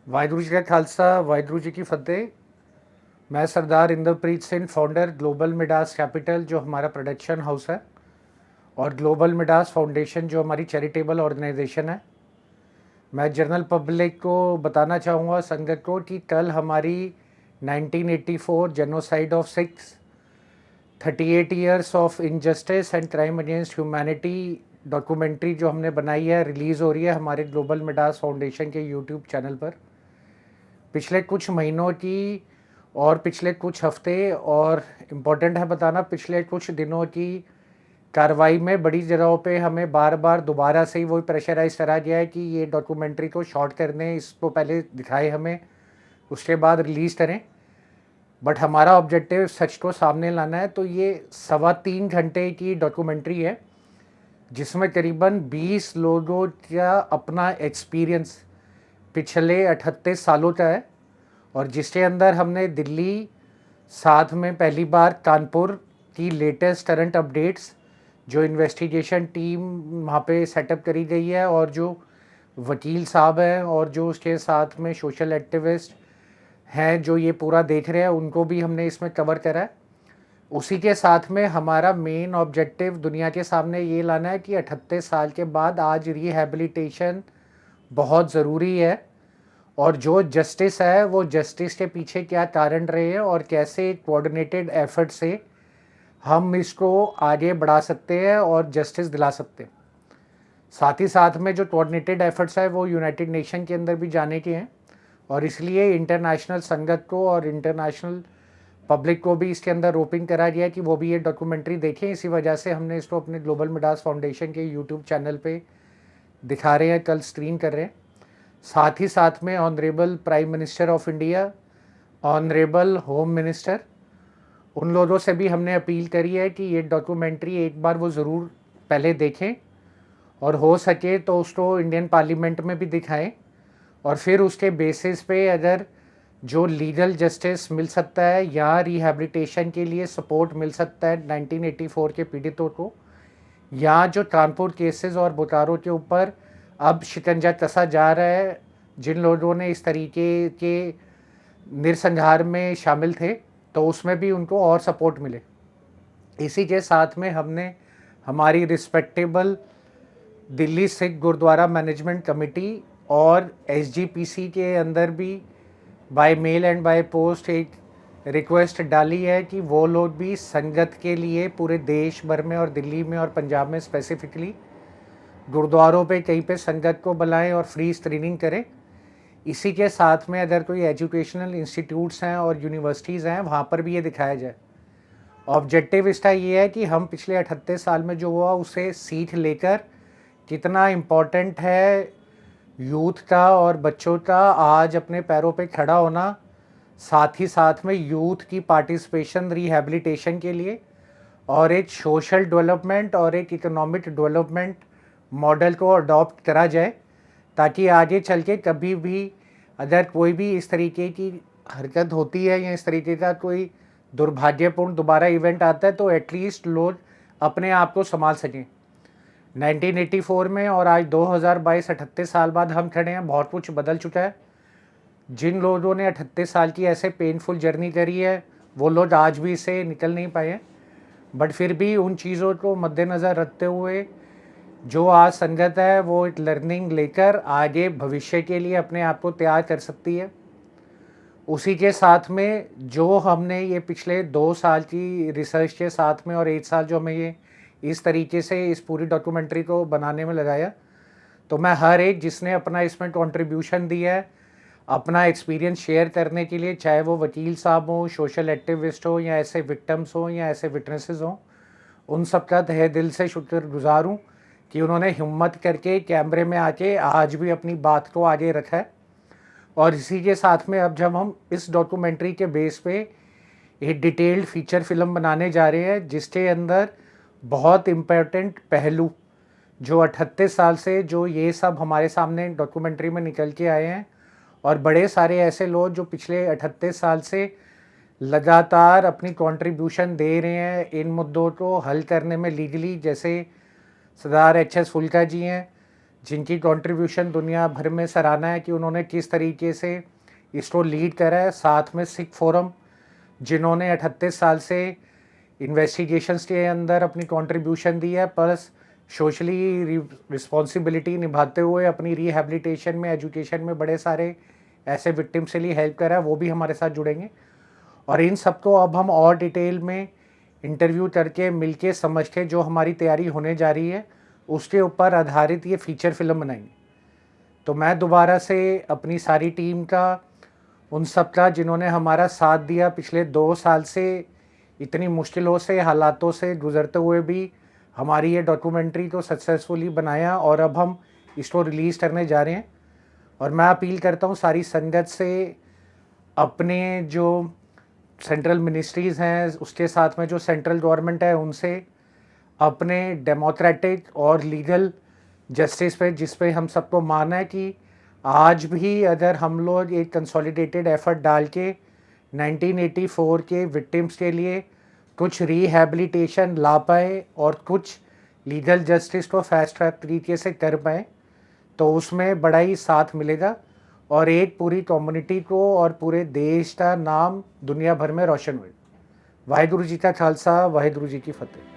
वाहिगुरु जी का खालसा, वाहिगुरु जी की फतेह। मैं सरदार Indrapreet Singh, founder Global Midas Capital, जो हमारा प्रोडक्शन हाउस है, और ग्लोबल मिडास फाउंडेशन, जो हमारी चैरिटेबल ऑर्गेनाइजेशन है। मैं जनरल पब्लिक को बताना चाहूँगा, संगत को, कि कल हमारी 1984 genocide of six 38 years of injustice and crime against humanity documentary जो हमने बनाई है, रिलीज़ हो रही है हमारे ग्लोबल मिडास फाउंडेशन के यूट्यूब चैनल पर। पिछले कुछ महीनों की और पिछले कुछ हफ्ते, और इम्पोर्टेंट है बताना, पिछले कुछ दिनों की कार्रवाई में बड़ी जगहों पे हमें बार बार दोबारा से ही वही प्रेशराइज करा गया है कि ये डॉक्यूमेंट्री को शॉर्ट करने, इसको पहले दिखाए हमें, उसके बाद रिलीज़ करें। बट हमारा ऑब्जेक्टिव सच को सामने लाना है। तो ये 3.25 घंटे की डॉक्यूमेंट्री है, जिसमें करीबन 20 लोगों का अपना एक्सपीरियंस पिछले 38 सालों का है, और जिसके अंदर हमने दिल्ली, साथ में पहली बार कानपुर की लेटेस्ट करंट अपडेट्स, जो इन्वेस्टिगेशन टीम वहाँ पे सेटअप करी गई है, और जो वकील साहब हैं और जो उसके साथ में सोशल एक्टिविस्ट हैं जो ये पूरा देख रहे हैं, उनको भी हमने इसमें कवर करा है। उसी के साथ में हमारा मेन ऑब्जेक्टिव दुनिया के सामने ये लाना है कि 38 साल के बाद आज रिहैबिलिटेशन बहुत ज़रूरी है, और जो जस्टिस है वो जस्टिस के पीछे क्या कारण रहे हैं, और कैसे कोऑर्डिनेटेड एफर्ट से हम इसको आगे बढ़ा सकते हैं और जस्टिस दिला सकते हैं। साथ ही साथ में जो कोऑर्डिनेटेड एफर्ट्स है वो यूनाइटेड नेशन के अंदर भी जाने के हैं, और इसलिए इंटरनेशनल संगत को और इंटरनेशनल पब्लिक को भी इसके अंदर रोपिंग करा गया कि वो भी ये डॉक्यूमेंट्री देखें। इसी वजह से हमने इसको अपने ग्लोबल मिडास फाउंडेशन के यूट्यूब चैनल पे दिखा रहे हैं, कल स्ट्रीम कर रहे हैं। साथ ही साथ में honourable prime minister of India, honourable home minister, उन लोगों से भी हमने अपील करी है कि ये डॉक्यूमेंट्री एक बार वो ज़रूर पहले देखें, और हो सके तो उसको इंडियन पार्लियामेंट में भी दिखाएं, और फिर उसके बेसिस पे अगर जो लीगल जस्टिस मिल सकता है या रिहैबिलिटेशन के लिए सपोर्ट मिल सकता है 1984 के पीड़ितों को, या जो कानपुर केसेस और बोकारो के ऊपर अब शिकंजा कसा जा रहा है, जिन लोगों ने इस तरीके के नरसंहार में शामिल थे, तो उसमें भी उनको और सपोर्ट मिले। इसी के साथ में हमने हमारी respectable Delhi Sikh Gurdwara management committee और एसजीपीसी के अंदर भी by mail and by post एक रिक्वेस्ट डाली है कि वो लोग भी संगत के लिए पूरे देश भर में और दिल्ली में और पंजाब में स्पेसिफिकली गुरुद्वारों पे कहीं पे संगत को बुलाएं और फ्री स्क्रीनिंग करें। इसी के साथ में अगर कोई एजुकेशनल इंस्टीट्यूट्स हैं और यूनिवर्सिटीज़ हैं, वहाँ पर भी ये दिखाया जाए। ऑब्जेक्टिव इसका ये है कि हम पिछले 38 साल में जो हुआ उसे सीख लेकर कितना इम्पोर्टेंट है यूथ का और बच्चों का आज अपने पैरों पे खड़ा होना, साथ ही साथ में यूथ की पार्टिसिपेशन रिहैबिलिटेशन के लिए, और एक सोशल डेवलपमेंट और एक इकोनॉमिक डेवलपमेंट मॉडल को अडॉप्ट करा जाए, ताकि आगे चल के कभी भी अगर कोई भी इस तरीके की हरकत होती है या इस तरीके का कोई दुर्भाग्यपूर्ण दोबारा इवेंट आता है, तो एटलीस्ट लोग अपने आप को संभाल सकें। 1984 में और आज 2022 38 साल बाद हम खड़े हैं, बहुत कुछ बदल चुका है। जिन लोगों ने 38 साल की ऐसे पेनफुल जर्नी करी है, वो लोग आज भी इसे निकल नहीं पाए हैं। बट फिर भी उन चीज़ों को मद्देनज़र रखते हुए जो आज संगत है वो एक लर्निंग लेकर आगे भविष्य के लिए अपने आप को तैयार कर सकती है। उसी के साथ में जो हमने ये पिछले 2 साल की रिसर्च के साथ में और 1 साल जो हमें ये इस तरीके से इस पूरी डॉक्यूमेंट्री को बनाने में लगाया, तो मैं हर एक जिसने अपना इसमें कंट्रीब्यूशन दिया है अपना एक्सपीरियंस शेयर करने के लिए, चाहे वो वकील साहब हों, सोशल एक्टिविस्ट हो, या ऐसे विक्टिम्स हों या ऐसे विटनेसेस हों, उन सबका तहे दिल से शुक्रगुजार हूँ कि उन्होंने हिम्मत करके कैमरे में आके आज भी अपनी बात को आगे रखा है। और इसी के साथ में अब जब हम इस डॉक्यूमेंट्री के बेस पे एक डिटेल्ड फीचर फिल्म बनाने जा रहे हैं, जिसके अंदर बहुत इम्पोर्टेंट पहलू जो 38 साल से जो ये सब हमारे सामने डॉक्यूमेंट्री में निकल के आए हैं, और बड़े सारे ऐसे लोग जो पिछले 38 साल से लगातार अपनी कंट्रीब्यूशन दे रहे हैं इन मुद्दों को हल करने में लीगली, जैसे सरदार एच एस फुल्का जी हैं, जिनकी कंट्रीब्यूशन दुनिया भर में सराहना है कि उन्होंने किस तरीके से इसको लीड करा है। साथ में सिख फोरम, जिन्होंने 38 साल से इन्वेस्टिगेशंस के अंदर अपनी कंट्रीब्यूशन दी है, प्लस सोशली रिस्पॉन्सिबिलिटी निभाते हुए अपनी रिहैबिलिटेशन में, एजुकेशन में बड़े सारे ऐसे विक्टिम्स के लिए हेल्प करा है, वो भी हमारे साथ जुड़ेंगे। और इन सबको अब हम और डिटेल में इंटरव्यू करके मिलके समझ के जो हमारी तैयारी होने जा रही है उसके ऊपर आधारित ये फीचर फिल्म बनाएंगे। तो मैं दोबारा से अपनी सारी टीम का, उन सब का जिन्होंने हमारा साथ दिया पिछले 2 साल से, इतनी मुश्किलों से, हालातों से गुजरते हुए भी हमारी ये डॉक्यूमेंट्री को सक्सेसफुली बनाया और अब हम इसको रिलीज़ करने जा रहे हैं। और मैं अपील करता हूँ सारी संगत से, अपने जो सेंट्रल मिनिस्ट्रीज़ हैं उसके साथ में जो सेंट्रल गवर्नमेंट है उनसे अपने डेमोक्रेटिक और लीगल जस्टिस पे, जिस पे हम सबको माना है कि आज भी अगर हम लोग एक कंसोलिडेटेड एफर्ट डाल के 1984 के विक्टिम्स के लिए कुछ रिहैबिलिटेशन ला पाए और कुछ लीगल जस्टिस को फास्ट ट्रैक तरीके से कर पाए, तो उसमें बड़ा ही साथ मिलेगा और एक पूरी कम्युनिटी को और पूरे देश का नाम दुनिया भर में रोशन हुए। वाहिगुरु जी का खालसा, वाहिगुरु जी की फतेह।